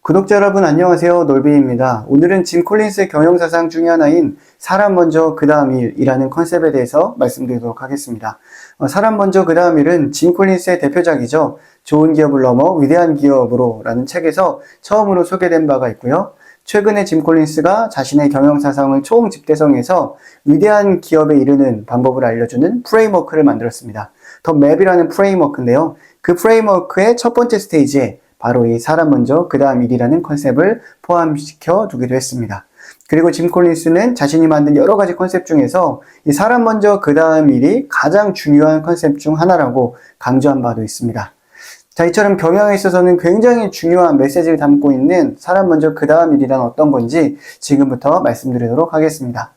구독자 여러분 안녕하세요. 놀빈입니다. 오늘은 짐 콜린스의 경영사상 중에 하나인 사람 먼저 그 다음 일이라는 컨셉에 대해서 말씀드리도록 하겠습니다. 사람 먼저 그 다음 일은 짐 콜린스의 대표작이죠. 좋은 기업을 넘어 위대한 기업으로 라는 책에서 처음으로 소개된 바가 있고요. 최근에 짐 콜린스가 자신의 경영사상을 총집대성해서 위대한 기업에 이르는 방법을 알려주는 프레임워크를 만들었습니다. 더 맵이라는 프레임워크인데요. 그 프레임워크의 첫 번째 스테이지에 바로 이 사람 먼저 그 다음 일이라는 컨셉을 포함시켜 두기도 했습니다. 그리고 짐 콜린스는 자신이 만든 여러 가지 컨셉 중에서 이 사람 먼저 그 다음 일이 가장 중요한 컨셉 중 하나라고 강조한 바도 있습니다. 자, 이처럼 경영에 있어서는 굉장히 중요한 메시지를 담고 있는 사람 먼저 그 다음 일이란 어떤 건지 지금부터 말씀드리도록 하겠습니다.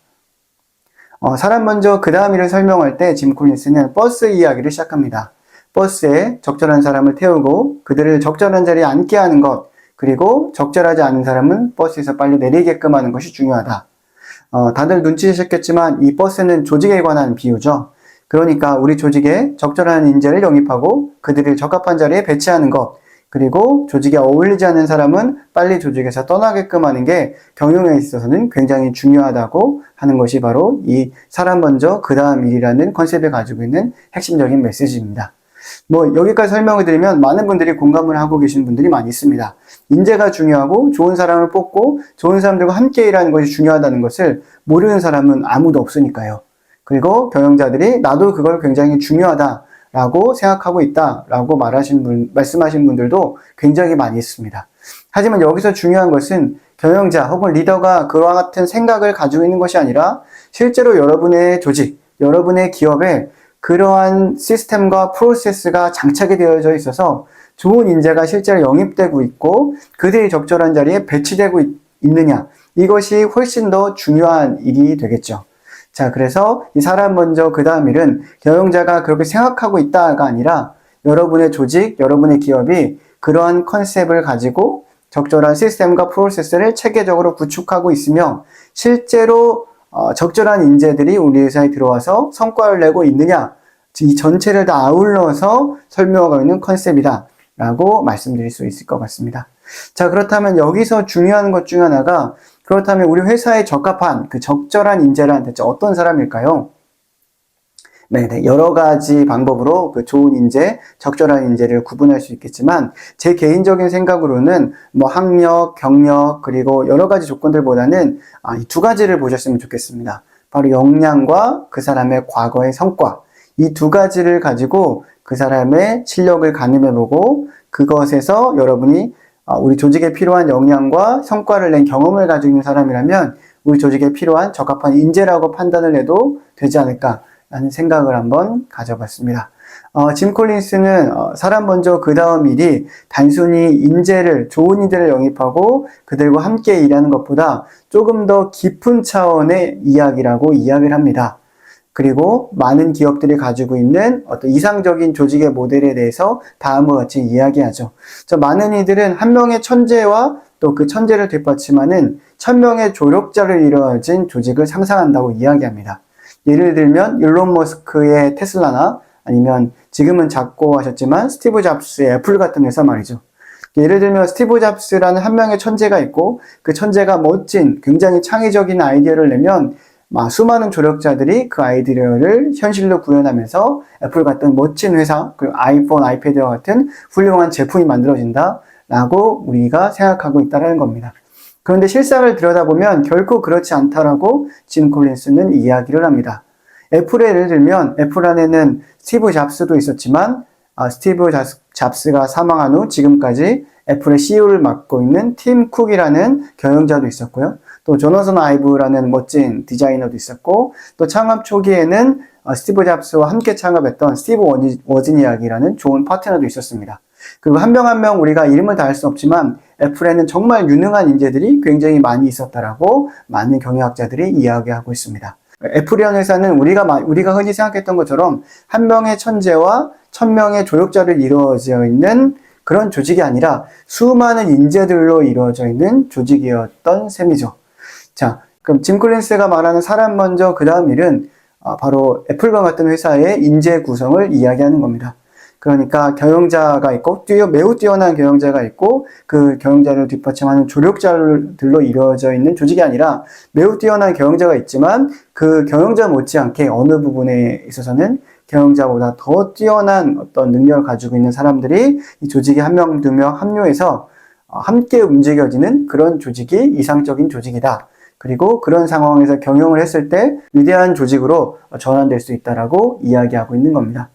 사람 먼저 그 다음 일을 설명할 때 짐 콜린스는 버스 이야기를 시작합니다. 버스에 적절한 사람을 태우고 그들을 적절한 자리에 앉게 하는 것, 그리고 적절하지 않은 사람은 버스에서 빨리 내리게끔 하는 것이 중요하다. 다들 눈치채셨겠지만 이 버스는 조직에 관한 비유죠. 그러니까 우리 조직에 적절한 인재를 영입하고 그들을 적합한 자리에 배치하는 것, 그리고 조직에 어울리지 않는 사람은 빨리 조직에서 떠나게끔 하는 게 경영에 있어서는 굉장히 중요하다고 하는 것이 바로 이 사람 먼저 그 다음 일이라는 컨셉을 가지고 있는 핵심적인 메시지입니다. 여기까지 설명을 드리면 많은 분들이 공감을 하고 계신 분들이 많이 있습니다. 인재가 중요하고 좋은 사람을 뽑고 좋은 사람들과 함께 일하는 것이 중요하다는 것을 모르는 사람은 아무도 없으니까요. 그리고 경영자들이 나도 그걸 굉장히 중요하다라고 생각하고 있다라고 말씀하신 분들도 굉장히 많이 있습니다. 하지만 여기서 중요한 것은 경영자 혹은 리더가 그와 같은 생각을 가지고 있는 것이 아니라 실제로 여러분의 조직, 여러분의 기업에 그러한 시스템과 프로세스가 장착이 되어져 있어서 좋은 인재가 실제로 영입되고 있고 그들이 적절한 자리에 배치되고 있느냐, 이것이 훨씬 더 중요한 일이 되겠죠. 자, 그래서 이 사람 먼저 그 다음 일은 경영자가 그렇게 생각하고 있다가 아니라 여러분의 조직, 여러분의 기업이 그러한 컨셉을 가지고 적절한 시스템과 프로세스를 체계적으로 구축하고 있으며 실제로 적절한 인재들이 우리 회사에 들어와서 성과를 내고 있느냐, 이 전체를 다 아울러서 설명하고 있는 컨셉이다 라고 말씀드릴 수 있을 것 같습니다. 자, 그렇다면 여기서 중요한 것 중 하나가, 그렇다면 우리 회사에 적합한 그 적절한 인재란 대체 어떤 사람일까요? 네, 여러 가지 방법으로 그 좋은 인재, 적절한 인재를 구분할 수 있겠지만 제 개인적인 생각으로는 학력, 경력, 그리고 여러 가지 조건들보다는 이 두 가지를 보셨으면 좋겠습니다. 바로 역량과 그 사람의 과거의 성과, 이 두 가지를 가지고 그 사람의 실력을 가늠해보고 그것에서 여러분이 우리 조직에 필요한 역량과 성과를 낸 경험을 가지고 있는 사람이라면 우리 조직에 필요한 적합한 인재라고 판단을 해도 되지 않을까 라는 생각을 한번 가져봤습니다. 짐 콜린스는 사람 먼저 그 다음 일이 단순히 좋은 인재를 영입하고 그들과 함께 일하는 것보다 조금 더 깊은 차원의 이야기라고 이야기를 합니다. 그리고 많은 기업들이 가지고 있는 어떤 이상적인 조직의 모델에 대해서 다음과 같이 이야기하죠. 많은 이들은 한 명의 천재와 또 그 천재를 뒷받침하는 1000명의 조력자를 이루어진 조직을 상상한다고 이야기합니다. 예를 들면 일론 머스크의 테슬라나 아니면 지금은 작고 하셨지만 스티브 잡스의 애플 같은 회사 말이죠. 예를 들면 스티브 잡스라는 한 명의 천재가 있고 그 천재가 멋진 굉장히 창의적인 아이디어를 내면 수많은 조력자들이 그 아이디어를 현실로 구현하면서 애플 같은 멋진 회사, 그리고 아이폰, 아이패드와 같은 훌륭한 제품이 만들어진다라고 우리가 생각하고 있다는 겁니다. 그런데 실상을 들여다보면 결코 그렇지 않다라고 짐 콜린스는 이야기를 합니다. 애플의 예를 들면 애플 안에는 스티브 잡스도 있었지만 스티브 잡스가 사망한 후 지금까지 애플의 CEO를 맡고 있는 팀 쿡이라는 경영자도 있었고요. 또 조너선 아이브라는 멋진 디자이너도 있었고 또 창업 초기에는 스티브 잡스와 함께 창업했던 스티브 워즈니악이라는 좋은 파트너도 있었습니다. 그리고 한 명 한 명 우리가 이름을 다 할 수 없지만 애플에는 정말 유능한 인재들이 굉장히 많이 있었다라고 많은 경영학자들이 이야기하고 있습니다. 애플이라는 회사는 우리가 흔히 생각했던 것처럼 한 명의 천재와 1000명의 조력자를 이루어져 있는 그런 조직이 아니라 수많은 인재들로 이루어져 있는 조직이었던 셈이죠. 자, 그럼 짐 콜린스가 말하는 사람 먼저 그 다음 일은 바로 애플과 같은 회사의 인재 구성을 이야기하는 겁니다. 그러니까 경영자가 있고 매우 뛰어난 경영자가 있고 그 경영자를 뒷받침하는 조력자들로 이루어져 있는 조직이 아니라 매우 뛰어난 경영자가 있지만 그 경영자 못지않게 어느 부분에 있어서는 경영자보다 더 뛰어난 어떤 능력을 가지고 있는 사람들이 이 조직에 한 명, 두 명 합류해서 함께 움직여지는 그런 조직이 이상적인 조직이다. 그리고 그런 상황에서 경영을 했을 때 위대한 조직으로 전환될 수 있다라고 이야기하고 있는 겁니다.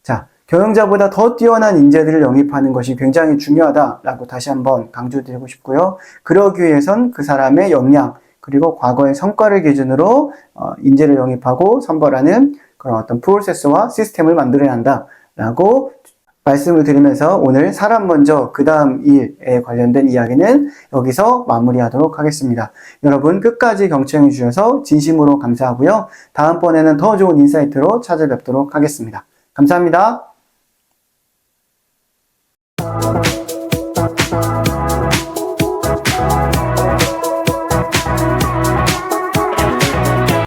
자, 경영자보다 더 뛰어난 인재들을 영입하는 것이 굉장히 중요하다라고 다시 한번 강조드리고 싶고요. 그러기 위해선 그 사람의 역량 그리고 과거의 성과를 기준으로 인재를 영입하고 선발하는 그런 어떤 프로세스와 시스템을 만들어야 한다라고 말씀을 드리면서 오늘 사람 먼저 그 다음 일에 관련된 이야기는 여기서 마무리하도록 하겠습니다. 여러분 끝까지 경청해 주셔서 진심으로 감사하고요. 다음번에는 더 좋은 인사이트로 찾아뵙도록 하겠습니다. 감사합니다.